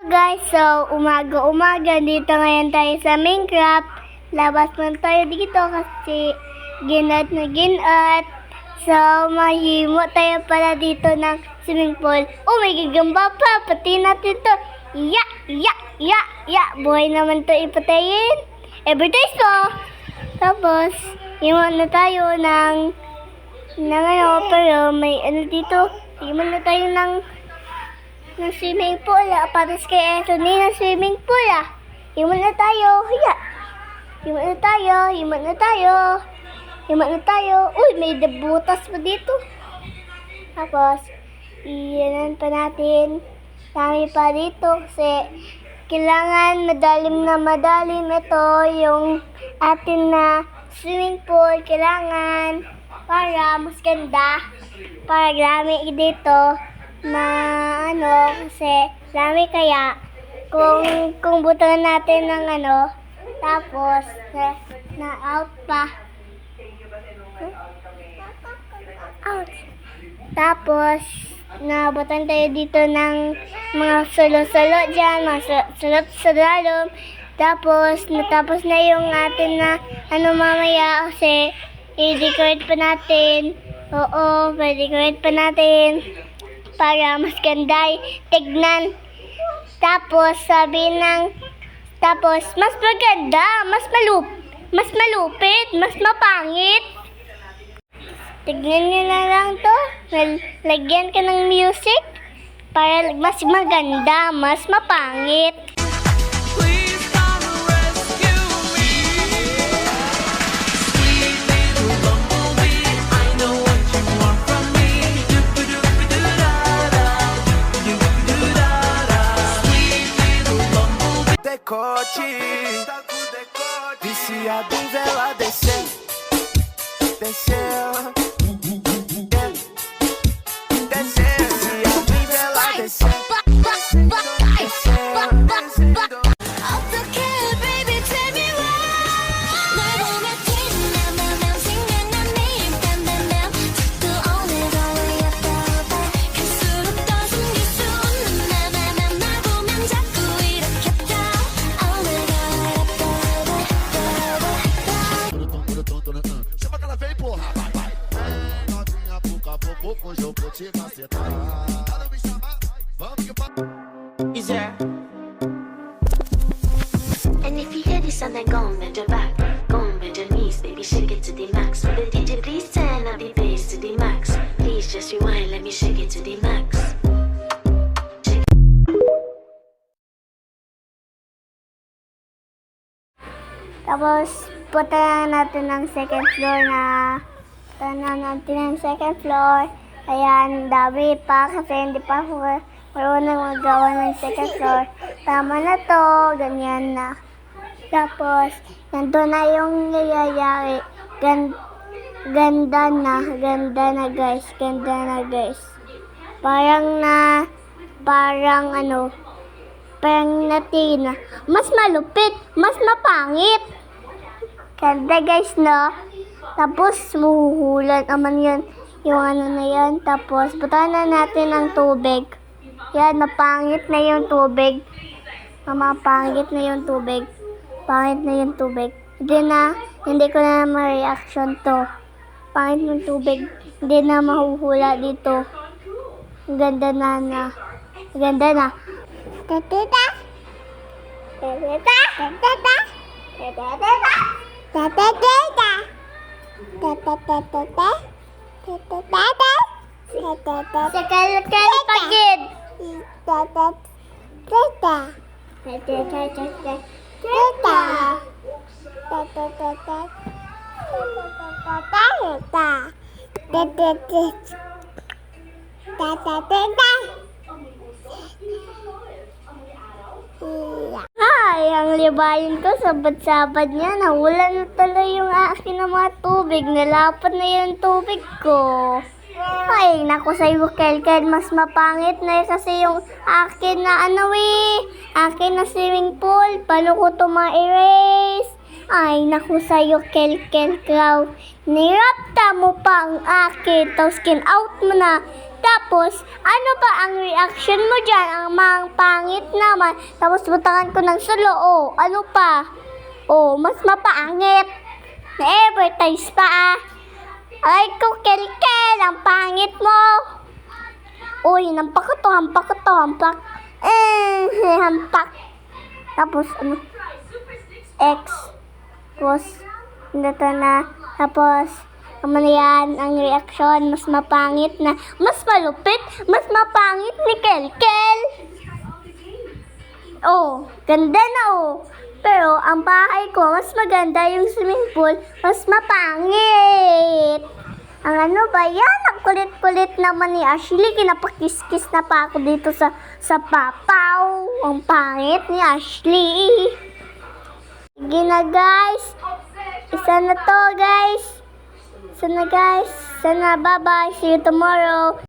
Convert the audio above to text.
Guys, so umaga-umaga dito ngayon tayo sa Minecraft. Labas man tayo dito kasi ginat na ginat. So mahimo tayo pala dito ng swimming pool. Oh, may gagamba pa. Pati natin to. Ya. Buhay naman to ipatayin. Everyday so. Tapos, iwan na tayo ng ano, pero may ano dito. Iwan na tayo ng swimming pool. Para kay Anthony ng swimming pool. Iwan na tayo. Iwan na tayo. Uy, may butas pa dito. Tapos, iyanan pa natin. Dami pa dito kasi kailangan madalim ito yung atin na swimming pool. Kailangan para mas ganda. Para dami dito na ano, kasi dami kaya kung butuhan natin ng ano, tapos na out pa. Out. Tapos nabutan tayo dito ng mga solo-solo dyan, mga sulot sa lalom. Tapos natapos na yung atin na ano mamaya kasi i-decorate pa natin. Oo, i-decorate pa natin para mas ganda tignan. Tapos mas maganda, mas malupit, mas mapangit. Tignan nyo na lang to. Lagyan ka ng music para mas maganda, mas mapangit. Viciado em vela desceu. Viciado em vela desceu. And if you hear this song, then go and bend your back, go and bend your knees, baby, shake it to the max. Will the DJ please turn up the bass to the max? Please just rewind, let me shake it to the max. Tapos punta natin ng second floor Ayan, dami pa kasi hindi pa ako marunong magawa ng second floor. Tama na to, ganyan na. Tapos, nandun na yung nangyayari. Ganda na guys. Parang natin na. Mas malupit, mas mapangit. Ganda guys, no? Tapos, muhuhulan naman yun. Yung ano na yan. Tapos, butahan na natin ang tubig. Yan, mapangit na yung tubig. Pangit na yung tubig. Hindi ko na ma-reaction to. Pangit ng tubig. Hindi na mahuhula dito. Ganda na. Sekali pagid. Ay, ang libayin ko, sabad-sabad niya. Nawala na tuloy yung akin ng mga tubig. Nalapat na yung tubig ko. Ay, naku sa'yo, Kel, mas mapangit na kasi yung akin na akin na swimming pool. Paano ko ito ma-erase? Ay, naku sa'yo, Kel, Crow. Nirapta mo pa ang akin, tapos skin out mo na. Tapos, ano ba ang reaction mo dyan? Ang mga pangit naman. Tapos, butangan ko ng sulo. Oh, ano pa? Oh, mas mapangit. Na-advertise pa ah. Ay ko, Kel, ang pangit mo. Uy, hampak ko to, hampak. Hampak. Tapos, ano? X. Tapos, dito na. Tapos, naman yan, ang reaksyon, mas mapangit na, mas malupit, mas mapangit ni Kel. Oh, ganda na oh. Pero, ang bahay ko, mas maganda yung swimming pool, mas mapangit. Ang ano ba yan? Ang kulit-kulit naman ni Ashley. Kinapakis-kis na pa ako dito sa papaw. Ang pangit ni Ashley. Sige na guys. Isa na to guys. Isa na guys. Isa na. Bye-bye. See you tomorrow.